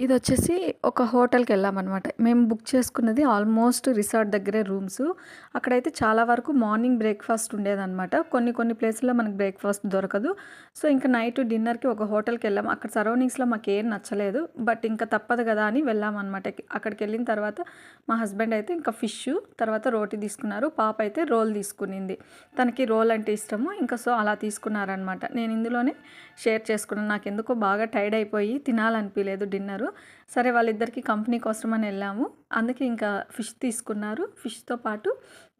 ఇదొచ్చేసి ఒక హోటల్‌కెళ్ళామనమాట. మేము బుక్ చేసుకున్నది ఆల్మోస్ట్ రిసార్ట్ దగ్గరే రూమ్సు. అక్కడైతే చాలా వరకు మార్నింగ్ బ్రేక్‌ఫాస్ట్ ఉండేదనమాట. కొన్ని ప్లేసుల్లో మనకు బ్రేక్‌ఫాస్ట్ దొరకదు. సో, ఇంక నైట్ డిన్నర్‌కి ఒక హోటల్‌కెళ్ళాము. అక్కడ సరౌండింగ్స్‌లో మాకేం నచ్చలేదు. బట్ ఇంక తప్పదు గదా అని వెళ్ళామనమాట. అక్కడికెళ్ళిన తర్వాత మా హస్బెండ్ అయితే ఇంకా ఫిషు, తర్వాత రోటీ తీసుకున్నారు. పాప అయితే రోల్ తీసుకునింది. తనకి రోల్ అంటే ఇష్టము. ఇంకా సో, అలా తీసుకున్నారనమాట. నేను ఇందులోనే షేర్ చేసుకున్నాను. నాకెందుకో బాగా టైర్డ్ అయిపోయి తినాలనిపియలేదు డిన్నరు. సరే వాళ్ళిద్దరికీ కంపెనీ కోసమని వెళ్ళాము. అందుకే ఇంకా ఫిష్ తీసుకున్నారు. ఫిష్‌తో పాటు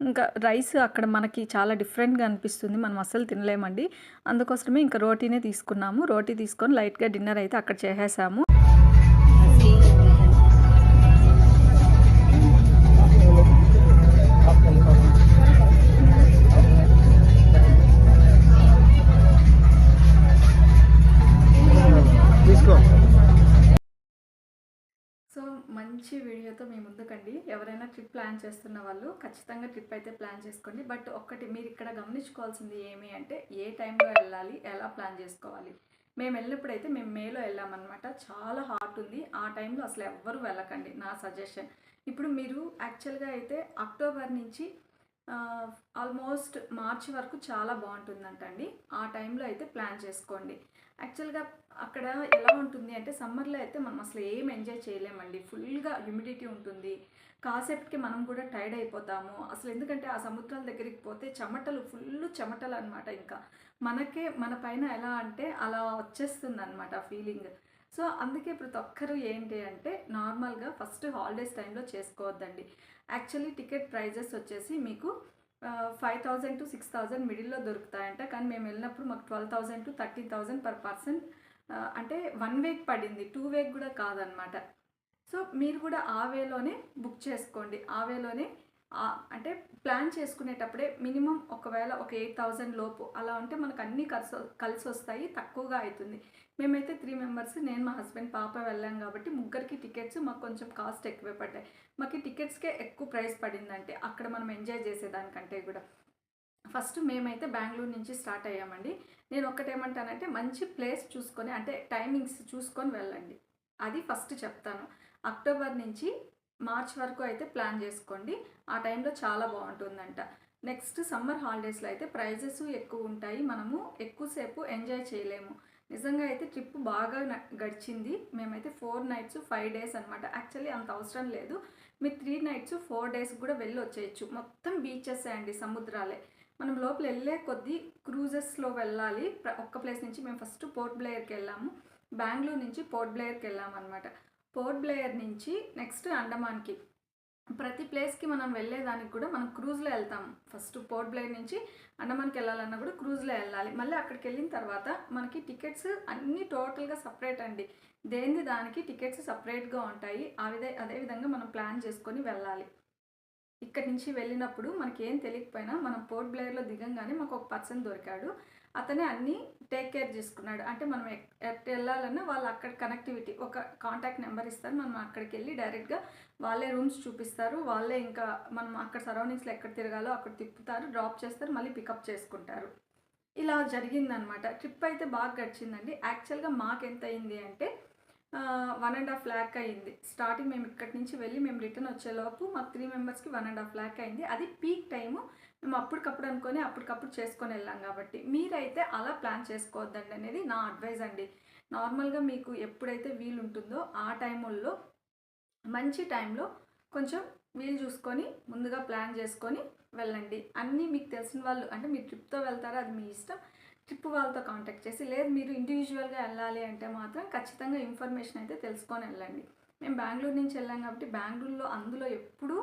ఇంకా రైస్ అక్కడ మనకి చాలా డిఫరెంట్‌గా అనిపిస్తుంది. మనం అస్సలు తినలేమండి. అందుకోసమే ఇంకా రోటీనే తీసుకున్నాము. రోటీ తీసుకొని లైట్‌గా డిన్నర్ అయితే అక్కడ చేసేసాము. తీసుకో. సో, మంచి వీడియోతో మీ ముందుకండి. ఎవరైనా ట్రిప్ ప్లాన్ చేస్తున్న వాళ్ళు ఖచ్చితంగా ట్రిప్ అయితే ప్లాన్ చేసుకోండి. బట్ ఒక్కటి మీరిక్కడ గమనించుకోవాల్సింది ఏమి అంటే, ఏ టైంలో వెళ్ళాలి, ఎలా ప్లాన్ చేసుకోవాలి. మేము మేలో వెళ్ళామనమాట. చాలా హాట్ ఉంది. ఆ టైంలో అసలు ఎవ్వరూ వెళ్ళకండి, నా సజెషన్. ఇప్పుడు మీరు యాక్చువల్‌గా అయితే అక్టోబర్ నుంచి ఆల్మోస్ట్ మార్చి వరకు చాలా బాగుంటుందంటండి. ఆ టైంలో అయితే ప్లాన్ చేసుకోండి. యాక్చువల్‌గా అక్కడ ఎలా ఉంటుంది అంటే, సమ్మర్‌లో అయితే మనం అసలు ఏం ఎంజాయ్ చేయలేమండి. ఫుల్‌గా హ్యూమిడిటీ ఉంటుంది. కాసేపటికి మనం కూడా టైర్డ్ అయిపోతాము. అసలు ఎందుకంటే ఆ సముద్రాల దగ్గరికి పోతే చెమటలు ఫుల్లు చెమటలనమాట ఇంకా. మనకే మన పైన ఎలా అంటే అలా వచ్చేస్తుందనమాట ఫీలింగ్. సో, అందుకే ప్రతి ఒక్కరు ఏంటి అంటే నార్మల్‌గా ఫస్ట్ హాలిడేస్ టైంలో చేసుకోవద్దండి. యాక్చువల్లీ టికెట్ ప్రైజెస్ వచ్చేసి మీకు 5,000-6,000 మిడిల్‌లో దొరుకుతాయంట. కానీ మేము వెళ్ళినప్పుడు మాకు 12,000-13,000 పర్ పర్సన్, అంటే 1 వీక్ పడింది. 2 వీక్ కూడా కాదనమాట. సో, మీరు కూడా ఆ వేలోనే బుక్ చేసుకోండి. ఆ వేలోనే అంటే ప్లాన్ చేసుకునేటప్పుడే మినిమమ్ ఒకవేళ ఒక 8,000 లోపు అలా ఉంటే మనకు అన్నీ కలిసొస్తాయి. తక్కువగా అవుతుంది. మేమైతే 3 మెంబర్స్, నేను మా హస్బెండ్, పాప వెళ్ళాం కాబట్టి ముగ్గురికి టికెట్స్ మాకు కొంచెం కాస్ట్ ఎక్కువే పడ్డాయి. మాకు ఈ టికెట్స్‌కే ఎక్కువ ప్రైస్ పడిందంటే అక్కడ మనం ఎంజాయ్ చేసేదానికంటే కూడా. ఫస్ట్ మేమైతే బెంగుళూరు నుంచి స్టార్ట్ అయ్యామండి. నేను ఒక్కటేమంటానంటే మంచి ప్లేస్ చూసుకొని, అంటే టైమింగ్స్ చూసుకొని వెళ్ళండి. అది ఫస్ట్ చెప్తాను. అక్టోబర్ నుంచి మార్చ్ వరకు అయితే ప్లాన్ చేసుకోండి. ఆ టైంలో చాలా బాగుంటుందంట. నెక్స్ట్ సమ్మర్ హాలిడేస్లో అయితే ప్రైజెస్ ఎక్కువ ఉంటాయి. మనము ఎక్కువసేపు ఎంజాయ్ చేయలేము. నిజంగా అయితే ట్రిప్ బాగా గడిచింది. మేమైతే 4 నైట్స్ 5 డేస్ అనమాట. యాక్చువల్లీ అంత అవసరం లేదు. మీరు 3 నైట్స్ 4 డేస్ కూడా వెళ్ళి వచ్చేయచ్చు. మొత్తం బీచెసే అండి, సముద్రాలే. మనం లోపల వెళ్ళే కొద్దీ క్రూజెస్లో వెళ్ళాలి. ఒక్క ప్లేస్ నుంచి మేము ఫస్ట్ పోర్ట్ బ్లేయర్కి వెళ్ళాము. బెంగుళూరు నుంచి పోర్ట్ బ్లేయర్కి వెళ్ళాము అనమాట. పోర్ట్ బ్లేయర్ నుంచి నెక్స్ట్ అండమాన్కి. ప్రతి ప్లేస్కి మనం వెళ్ళేదానికి కూడా మనం క్రూజ్లో వెళ్తాం. ఫస్ట్ పోర్ట్ బ్లేయర్ నుంచి అండమాన్కి వెళ్ళాలన్నా కూడా క్రూజ్లో వెళ్ళాలి. మళ్ళీ అక్కడికి వెళ్ళిన తర్వాత మనకి టికెట్స్ అన్నీ టోటల్గా సపరేట్ అండి. దేనిది దానికి టికెట్స్ సపరేట్గా ఉంటాయి. అదేవిధంగా మనం ప్లాన్ చేసుకొని వెళ్ళాలి. ఇక్కడి నుంచి వెళ్ళినప్పుడు మనకేం తెలియకపోయినా మనం పోర్ట్ బ్లేయర్లో దిగంగానే మాకు ఒక పర్సన్ దొరికాడు. అతనే అన్నీ టేక్ కేర్ చేసుకున్నాడు. అంటే మనం ఎటు వెళ్ళాలన్నా వాళ్ళు అక్కడ కనెక్టివిటీ ఒక కాంటాక్ట్ నెంబర్ ఇస్తారు. మనం అక్కడికి వెళ్ళి డైరెక్ట్గా వాళ్ళే రూమ్స్ చూపిస్తారు. వాళ్ళే ఇంకా మనం అక్కడ సరౌండింగ్స్లో ఎక్కడ తిరగాలో అక్కడ తిప్పుతారు, డ్రాప్ చేస్తారు, మళ్ళీ పికప్ చేసుకుంటారు. ఇలా జరిగిందనమాట. ట్రిప్ అయితే బాగా గడిచిందండి. యాక్చువల్గా మాకెంత అయింది అంటే 1.5 లాక్ అయింది. స్టార్టింగ్ మేము ఇక్కడి నుంచి వెళ్ళి మేము రిటర్న్ వచ్చేలోపు మాకు 3 మెంబర్స్కి 1.5 లాక్ అయింది. అది పీక్ టైము. మేము అప్పటికప్పుడు అనుకొని అప్పటికప్పుడు చేసుకొని వెళ్ళాం కాబట్టి. మీరైతే అలా ప్లాన్ చేసుకోవద్దండి అనేది నా అడ్వైజ్ అండి. నార్మల్గా మీకు ఎప్పుడైతే వీలు ఉంటుందో ఆ టైముల్లో, మంచి టైంలో కొంచెం వీలు చూసుకొని ముందుగా ప్లాన్ చేసుకొని వెళ్ళండి. అన్నీ మీకు తెలిసిన వాళ్ళు, అంటే మీరు ట్రిప్తో వెళ్తారా అది మీ ఇష్టం. ట్రిప్ వాళ్ళతో కాంటాక్ట్ చేసి, లేదు మీరు ఇండివిజువల్గా వెళ్ళాలి అంటే మాత్రం ఖచ్చితంగా ఇన్ఫర్మేషన్ అయితే తెలుసుకొని వెళ్ళండి. మేము బెంగుళూరు నుంచి వెళ్ళాం కాబట్టి బెంగుళూరులో అందులో ఎప్పుడూ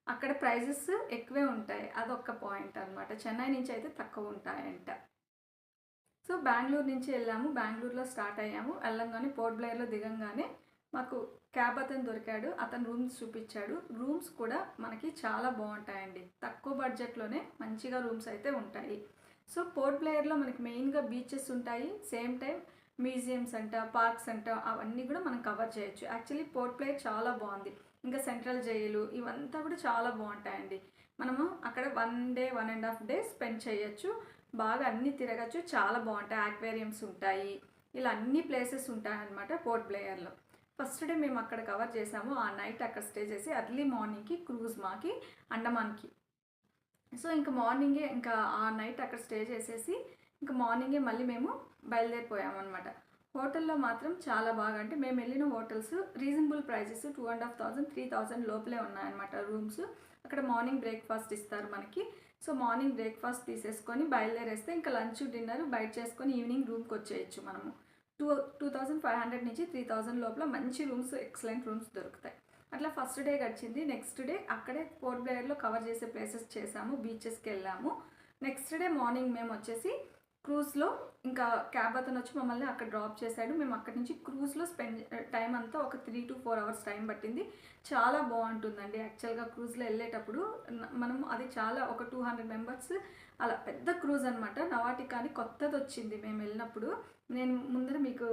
అక్కడ ప్రైజెస్ ఎక్కువే ఉంటాయి. అదొక్క పాయింట్ అనమాట. చెన్నై నుంచి అయితే తక్కువ ఉంటాయంట. సో, బెంగుళూరు నుంచి వెళ్ళాము. బెంగుళూరులో స్టార్ట్ అయ్యాము. వెళ్ళంగానే పోర్ట్ బ్లేయర్లో దిగంగానే మాకు క్యాబ్ అతను దొరికాడు. అతను రూమ్స్ చూపించాడు. రూమ్స్ కూడా మనకి చాలా బాగుంటాయండి. తక్కువ బడ్జెట్లోనే మంచిగా రూమ్స్ అయితే ఉంటాయి. సో, పోర్ట్ బ్లేయర్లో మనకి మెయిన్గా బీచెస్ ఉంటాయి. సేమ్ టైం మ్యూజియంస్ అంట, పార్క్స్ అంట, అవన్నీ కూడా మనం కవర్ చేయొచ్చు. యాక్చువల్లీ పోర్ట్ బ్లేయర్ చాలా బాగుంది. ఇంకా సెంట్రల్ జైలు ఇవంతా కూడా చాలా బాగుంటాయండి. మనము అక్కడ 1 డే 1.5 డే స్పెండ్ చేయొచ్చు. బాగా అన్నీ తిరగచ్చు. చాలా బాగుంటాయి. ఆక్వేరియంస్ ఉంటాయి. ఇలా అన్ని ప్లేసెస్ ఉంటాయన్నమాట పోర్ట్ బ్లేయర్లో. ఫస్ట్ డే మేము అక్కడ కవర్ చేసాము. ఆ నైట్ అక్కడ స్టే చేసి ఎర్లీ మార్నింగ్‌కి క్రూజ్ మాకి అండమాన్‌కి. సో, ఇంక మార్నింగే ఇంకా ఆ నైట్ అక్కడ స్టే చేసేసి, ఇంక మార్నింగే మళ్ళీ మేము బయలుదేరిపోయామనమాట. హోటల్‌లో మాత్రం చాలా బాగా అంటే మేమెళ్ళిన హోటల్స్ రీజనబుల్ ప్రైజెస్ 2,500, 3,000 లోపలే ఉన్నాయన్నమాట రూమ్స్. అక్కడ మార్నింగ్ బ్రేక్‌ఫాస్ట్ ఇస్తారు మనకి. సో, మార్నింగ్ బ్రేక్‌ఫాస్ట్ తీసేసుకొని బయలుదేరేస్తే ఇంకా లంచ్, డిన్నర్ బయట చేసుకొని ఈవినింగ్ రూమ్‌కొచ్చేయొచ్చు మనము. 2,500 నుంచి 3,000 లోపల మంచి రూమ్స్, ఎక్సలెంట్ రూమ్స్ దొరుకుతాయి. అట్లా ఫస్ట్ డే గడిచింది. నెక్స్ట్ డే అక్కడే పోర్ట్ బ్లెయిర్‌లో కవర్ చేసే ప్లేసెస్ చేసాము. బీచెస్‌కెళ్ళాము. నెక్స్ట్ డే మార్నింగ్ మేమొచ్చేసి క్రూజ్‌లో ఇంకా క్యాబ్ అతనొచ్చి మమ్మల్ని అక్కడ డ్రాప్ చేశాడు. మేము అక్కడి నుంచి క్రూజ్‌లో టైం అంతా ఒక 3-4 అవర్స్ టైం పట్టింది. చాలా బావుంటుందండి. యాక్చువల్‌గా క్రూజ్‌లో ఎళ్ళేటప్పుడు మనము అది చాలా ఒక 200 మెంబర్స్ అలా పెద్ద క్రూజ్ అనమాట. నవాటికా అని కొత్తదొచ్చింది మేమెళ్ళినప్పుడు. నేను ముందర మీకు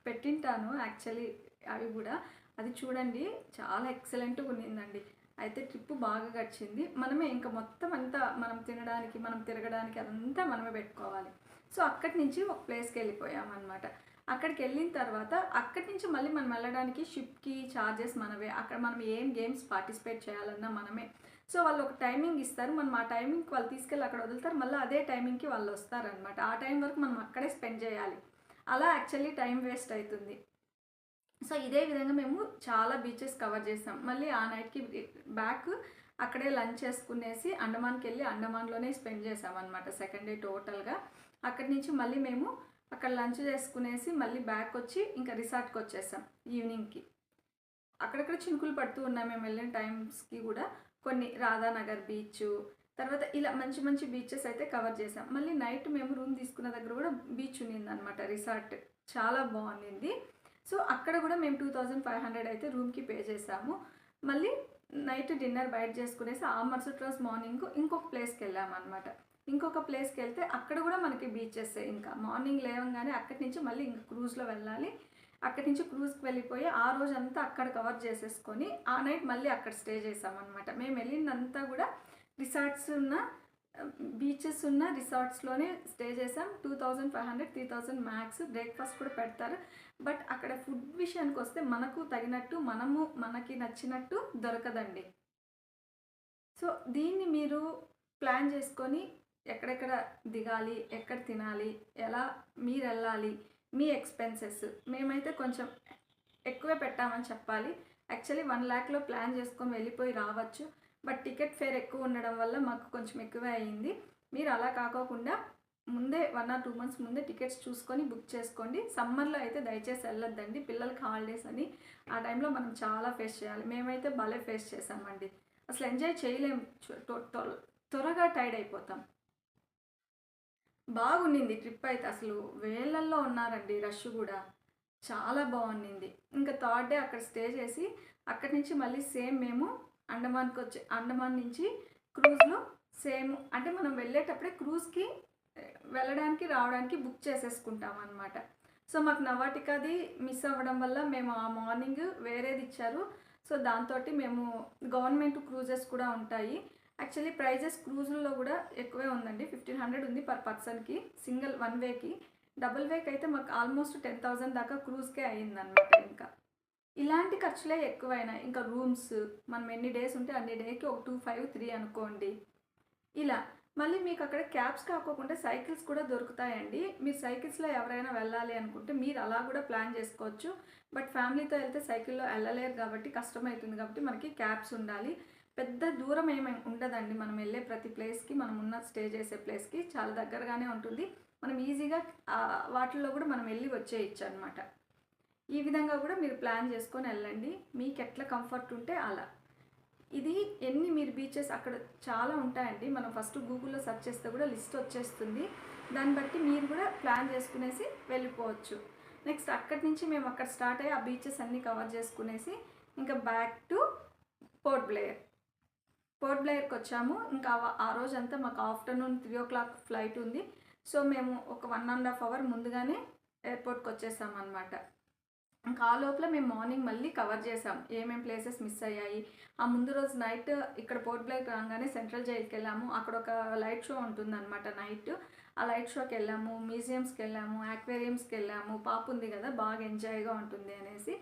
పెట్టింటాను యాక్చువల్లీ అవి గూడా. అది చూడండి చాలా ఎక్సలెంట్‌గా ఉన్నిందండి. అయితే ట్రిప్ బాగా గడిచింది. మనమే ఇంక మొత్తం అంతా మనం తినడానికి, మనం తిరగడానికి అదంతా మనమే పెట్టుకోవాలి. సో, అక్కడి నుంచి ఒక ప్లేస్‌కెళ్ళిపోయామనమాట. అక్కడికెళ్ళిన తర్వాత అక్కడి నుంచి మళ్ళీ మనం వెళ్ళడానికి షిప్‌కి చార్జెస్ మనవే. అక్కడ మనం ఏం గేమ్స్ పార్టిసిపేట్ చేయాలన్నా మనమే. సో, వాళ్ళు ఒక టైమింగ్ ఇస్తారు. మనం ఆ టైమింగ్‌కి వాళ్ళు తీసుకెళ్ళి అక్కడ వదులుతారు. మళ్ళీ అదే టైమింగ్‌కి వాళ్ళొస్తారనమాట. ఆ టైం వరకు మనం అక్కడే స్పెండ్ చేయాలి. అలా యాక్చువల్లీ టైం వేస్ట్ అయితుంది. సో, ఇదే విధంగా మేము చాలా బీచెస్ కవర్ చేసాం. మళ్ళీ ఆ నైట్‌కి బ్యాక్ అక్కడే లంచ్ చేసుకునేసి అండమాన్‌కెళ్ళి అండమాన్‌లోనే స్పెండ్ చేసామనమాట సెకండ్ డే టోటల్‌గా. అక్కడి నుంచి మళ్ళీ మేము అక్కడ లంచ్ చేసుకునేసి మళ్ళీ బ్యాక్ వచ్చి ఇంకా రిసార్ట్‌కొచ్చేసాం ఈవినింగ్‌కి. అక్కడక్కడ చినుకులు పడుతూ ఉన్నాయి మేము వెళ్ళిన టైమ్స్‌కి గూడా. కొన్ని రాధానగర్ బీచు, తర్వాత ఇలా మంచి మంచి బీచెస్ అయితే కవర్ చేసాం. మళ్ళీ నైట్ మేము రూమ్ తీసుకున్న దగ్గర గూడా బీచ్ ఉన్నిందనమాట రిసార్ట్. చాలా బావుండింది. సో, అక్కడ గూడా మేము 2,500 అయితే రూమ్‌కి పే చేసాము. మళ్ళీ నైట్ డిన్నర్ బయట చేసుకునేసి ఆ మరుసటి రోజు మార్నింగ్ ఇంకొక ప్లేస్‌కెళ్ళామనమాట. ఇంకొక ప్లేస్‌కెళ్తే అక్కడ గూడా మనకి బీచెస్సే ఇంకా. మార్నింగ్ లేవంగానే అక్కడి నుంచి మళ్ళీ ఇంక క్రూజ్‌లో వెళ్ళాలి. అక్కడి నుంచి క్రూజ్‌కి వెళ్ళిపోయి ఆ రోజంతా అక్కడ కవర్ చేసేసుకొని ఆ నైట్ మళ్ళీ అక్కడ స్టే చేసామనమాట. మేమెళ్ళిందంతా గూడా రిసార్ట్స్ ఉన్న బీచెస్ ఉన్న రిసార్ట్స్‌లోనే స్టే చేసాం. 2,500, 3,000 మ్యాక్స్. బ్రేక్‌ఫాస్ట్ కూడా పెడతారు. బట్ అక్కడ ఫుడ్ విషయానికొస్తే మనకు తగినట్టు మనకి నచ్చినట్టు దొరకదండి. సో, దీన్ని మీరు ప్లాన్ చేసుకొని ఎక్కడెక్కడ దిగాలి, ఎక్కడ తినాలి, ఎలా మీరెళ్ళాలి, మీ ఎక్స్‌పెన్సెస్ మేమైతే కొంచెం ఎక్కువే పెట్టామని చెప్పాలి. యాక్చువల్లీ 1,00,000లో ప్లాన్ చేసుకొని వెళ్ళిపోయి రావచ్చు. బట్ టికెట్ ఫేర్ ఎక్కువ ఉండడం వల్ల మాకు కొంచెం ఎక్కువే అయింది. మీరు అలా కాకోకుండా ముందే 1 ఆర్ 2 మంత్స్ ముందే టికెట్స్ చూసుకొని బుక్ చేసుకోండి. సమ్మర్‌లో అయితే దయచేసి వెళ్ళొద్దండి. పిల్లలకి హాలిడేస్ అని ఆ టైంలో మనం చాలా ఫేస్ చేయాలి. మేమైతే భలే ఫేస్ చేసామండి. అసలు ఎంజాయ్ చేయలేం. చు టొ టొ త్వరగా టైర్డ్ అయిపోతాం. బాగున్నింది ట్రిప్ అయితే అసలు వేలల్లో ఉన్నారండి రష్ గూడా. చాలా బావున్నింది. ఇంకా థర్డ్ డే అక్కడ స్టే చేసి, అక్కడి నుంచి మళ్ళీ సేమ్ మేము అండమాన్ నుంచి క్రూజ్‌లో సేమ్ అంటే మనం వెళ్ళేటప్పుడే క్రూజ్‌కి వెళ్ళడానికి, రావడానికి బుక్ చేసేసుకుంటామనమాట. సో, మాకు నవాటికాది మిస్ అవ్వడం వల్ల మేము ఆ మార్నింగ్ వేరేదిచ్చారు. సో, దాంతోటి మేము గవర్నమెంట్ క్రూజెస్ కూడా ఉంటాయి. యాక్చువల్లీ ప్రైజెస్ క్రూజుల్లో గూడా ఎక్కువే ఉందండి. 1,500 ఉంది పర్ పర్సన్‌కి సింగిల్ వన్ వేకి. డబుల్ వేకి అయితే మాకు ఆల్మోస్ట్ 10,000 దాకా క్రూజ్‌కే అయిందనమాట ఇంకా. ఇలాంటి ఖర్చులే ఎక్కువైనాయి. ఇంకా రూమ్స్ మనం ఎన్ని డేస్ ఉంటే అన్ని డేకి ఒక 2,500, 3 అనుకోండి. ఇలా. మళ్ళీ మీకు అక్కడ క్యాబ్స్ కాకోకుండా సైకిల్స్ కూడా దొరుకుతాయండి. మీరు సైకిల్స్‌లో ఎవరైనా వెళ్ళాలి అనుకుంటే మీరు అలా కూడా ప్లాన్ చేసుకోవచ్చు. బట్ ఫ్యామిలీతో వెళ్తే సైకిల్‌లో ఎళ్ళలేరు కాబట్టి కష్టమైతుంది కాబట్టి మనకి క్యాబ్స్ ఉండాలి. పెద్ద దూరం ఏమి ఉండదండి. మనం వెళ్ళే ప్రతి ప్లేస్‌కి మనం ఉన్న స్టే చేసే ప్లేస్‌కి చాలా దగ్గరగానే ఉంటుంది. మనం ఈజీగా వాటిల్లో కూడా మనం వెళ్ళి వచ్చేయొచ్చనమాట. ఈ విధంగా కూడా మీరు ప్లాన్ చేసుకొని వెళ్ళండి. మీకెట్లా కంఫర్ట్ ఉంటే అలా. ఇది మీరు బీచెస్ అక్కడ చాలా ఉంటాయండి. మనం ఫస్ట్ గూగుల్‌లో సెర్చ్ చేస్తే కూడా లిస్ట్ వచ్చేస్తుంది. దాన్ని బట్టి మీరు కూడా ప్లాన్ చేసుకునేసి వెళ్ళిపోవచ్చు. నెక్స్ట్ అక్కడి నుంచి మేము అక్కడ స్టార్ట్ అయ్యి ఆ బీచెస్ అన్నీ కవర్ చేసుకునేసి ఇంకా back to Port Blair. Port బ్లెయిర్‌కొచ్చాము. ఇంకా ఆ రోజంతా మాకు ఆఫ్టర్‌నూన్ 3:00 ఫ్లైట్ ఉంది. సో, మేము ఒక 1 ½ అవర్ ముందుగానే ఎయిర్‌పోర్ట్‌కొచ్చేసామనమాట. ఇంకా ఆ లోపల మేము మార్నింగ్ మళ్ళీ కవర్ చేసాం. ఏమేం ప్లేసెస్ మిస్ అయ్యాయి. ఆ ముందు రోజు నైట్ ఇక్కడ పోర్ట్ బ్లెయిర్ రాంగానే సెంట్రల్ జైలుకెళ్ళాము. అక్కడ ఒక లైట్ షో ఉంటుందనమాట నైట్. ఆ లైట్ షోకి వెళ్ళాము, మ్యూజియంస్కి వెళ్ళాము, యాక్వేరియంస్కి వెళ్ళాము. పాప ఉంది కదా, బాగా ఎంజాయ్గా ఉంటుంది అనేసి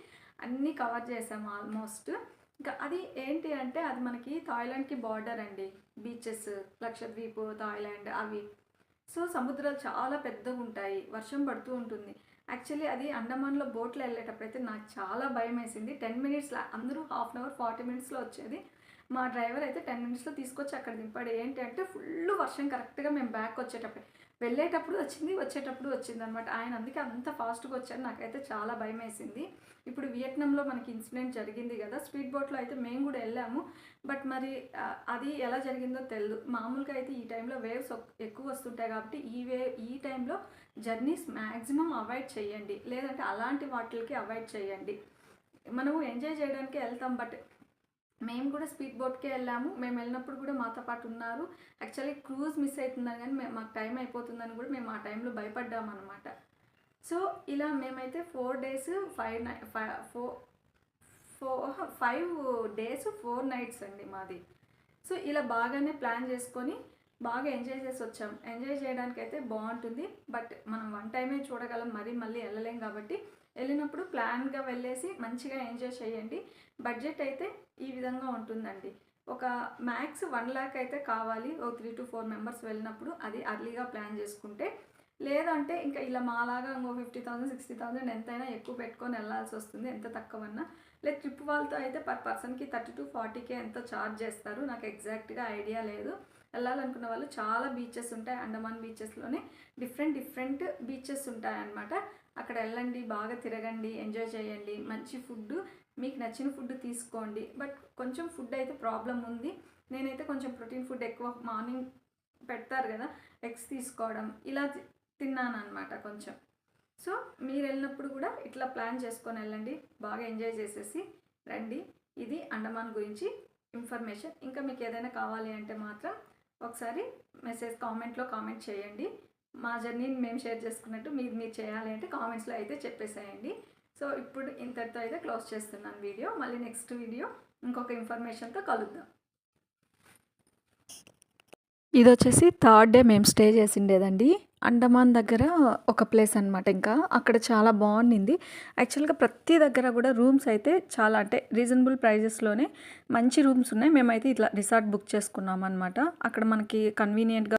అన్నీ కవర్ చేసాము ఆల్మోస్ట్. ఇంకా అది ఏంటి అంటే అది మనకి థాయిలాండ్కి బార్డర్ అండి. బీచెస్ లక్షద్వీప్, థాయిలాండ్ అవి. సో సముద్రాలు చాలా పెద్దగా ఉంటాయి, వర్షం పడుతూ ఉంటుంది. యాక్చువల్లీ అది అండమాన్లో బోట్లో వెళ్ళేటప్పుడు అయితే నాకు చాలా భయం వేసింది. 10 మినిట్స్లో, అందరూ హాఫ్ అన్ అవర్ 40 మినిట్స్లో వచ్చేది. మా డ్రైవర్ అయితే 10 మినిట్స్లో తీసుకొచ్చి అక్కడ దింపాడు. ఏంటి అంటే ఫుల్ వర్షం, కరెక్ట్గా మేము బ్యాక్ వచ్చేటప్పుడు, వెళ్ళేటప్పుడు వచ్చింది, వచ్చేటప్పుడు వచ్చింది అనమాట. ఆయన అందుకే అంత ఫాస్ట్గా వచ్చారు. నాకైతే చాలా భయం వేసింది. ఇప్పుడు వియట్నాంలో మనకి ఇన్సిడెంట్ జరిగింది కదా, స్పీడ్ బోట్లో అయితే మేము కూడా వెళ్ళాము. బట్ మరి అది ఎలా జరిగిందో తెలియదు. మామూలుగా అయితే ఈ టైంలో వేవ్స్ ఎక్కువ వస్తుంటాయి కాబట్టి ఈ టైంలో జర్నీస్ మ్యాక్సిమం అవాయిడ్ చేయండి, లేదంటే అలాంటి వాటికి అవాయిడ్ చేయండి. మనము ఎంజాయ్ చేయడానికి వెళ్తాం, బట్ మేము కూడా స్పీడ్ బోట్కే వెళ్ళాము. మేము వెళ్ళినప్పుడు కూడా మాతో పాటు ఉన్నారు. యాక్చువల్లీ క్రూజ్ మిస్ అవుతుందని కానీ మాకు టైం అయిపోతుందని కూడా మేము ఆ టైంలో భయపడ్డాము అనమాట. సో ఇలా మేమైతే 4 days 5 days 4 nights అండి మాది. సో ఇలా బాగానే ప్లాన్ చేసుకొని బాగా ఎంజాయ్ చేసి వచ్చాం. ఎంజాయ్ చేయడానికి అయితే బాగుంటుంది, బట్ మనం వన్ టైమే చూడగలం, మళ్ళీ వెళ్ళలేం కాబట్టి వెళ్ళినప్పుడు ప్లాన్గా వెళ్ళేసి మంచిగా ఎంజాయ్ చేయండి. బడ్జెట్ అయితే ఈ విధంగా ఉంటుందండి. ఒక మ్యాక్స్ 1 lakh అయితే కావాలి, ఒక 3 to 4 members వెళ్ళినప్పుడు. అది అర్లీగా ప్లాన్ చేసుకుంటే. లేదంటే ఇంకా ఇలా మాలాగా ఇంకో 50,000 60,000 ఎంతైనా ఎక్కువ పెట్టుకొని వెళ్ళాల్సి వస్తుంది, ఎంత తక్కువన్నా. లేదు ట్రిప్ వాళ్ళతో అయితే పర్ పర్సన్కి 30 to 40K ఎంతో ఛార్జ్ చేస్తారు. నాకు ఎగ్జాక్ట్గా ఐడియా లేదు. వెళ్ళాలనుకున్న వాళ్ళు చాలా బీచెస్ ఉంటాయి. అండమాన్ బీచెస్లోనే డిఫరెంట్ బీచెస్ ఉంటాయన్నమాట. అక్కడ వెళ్ళండి, బాగా తిరగండి, ఎంజాయ్ చేయండి. మంచి ఫుడ్, మీకు నచ్చిన ఫుడ్ తీసుకోండి. బట్ కొంచెం ఫుడ్ అయితే ప్రాబ్లం ఉంది. నేనైతే కొంచెం ప్రోటీన్ ఫుడ్ ఎక్కువ, మార్నింగ్ పెడతారు కదా ఎగ్స్ తీసుకోవడం, ఇలా తిన్నాను అనమాట కొంచెం. సో మీరు వెళ్ళినప్పుడు కూడా ఇట్లా ప్లాన్ చేసుకొని వెళ్ళండి, బాగా ఎంజాయ్ చేసేసి రండి. ఇది అండమాన్ గురించి ఇన్ఫర్మేషన్. ఇంకా మీకు ఏదైనా కావాలి అంటే మాత్రం ఒకసారి కామెంట్లో కామెంట్ చేయండి. మా జర్నీని మేము షేర్ చేసుకున్నట్టు మీరు చేయాలి అంటే కామెంట్స్లో అయితే చెప్పేసేయండి. సో ఇప్పుడు ఇంతటితో అయితే క్లోజ్ చేస్తున్నాను వీడియో. మళ్ళీ నెక్స్ట్ వీడియో ఇంకొక ఇన్ఫర్మేషన్తో కలుద్దాం. ఇది వచ్చేసి 3rd day మేము స్టే చేసిండేదండి. అండమాన్ దగ్గర ఒక ప్లేస్ అనమాట. ఇంకా అక్కడ చాలా బాగుండింది. యాక్చువల్గా ప్రతి దగ్గర కూడా రూమ్స్ అయితే చాలా, అంటే రీజనబుల్ ప్రైజెస్లోనే మంచి రూమ్స్ ఉన్నాయి. మేమైతే ఇట్లా రిసార్ట్ బుక్ చేసుకున్నాం అనమాట. అక్కడ మనకి కన్వీనియంట్గా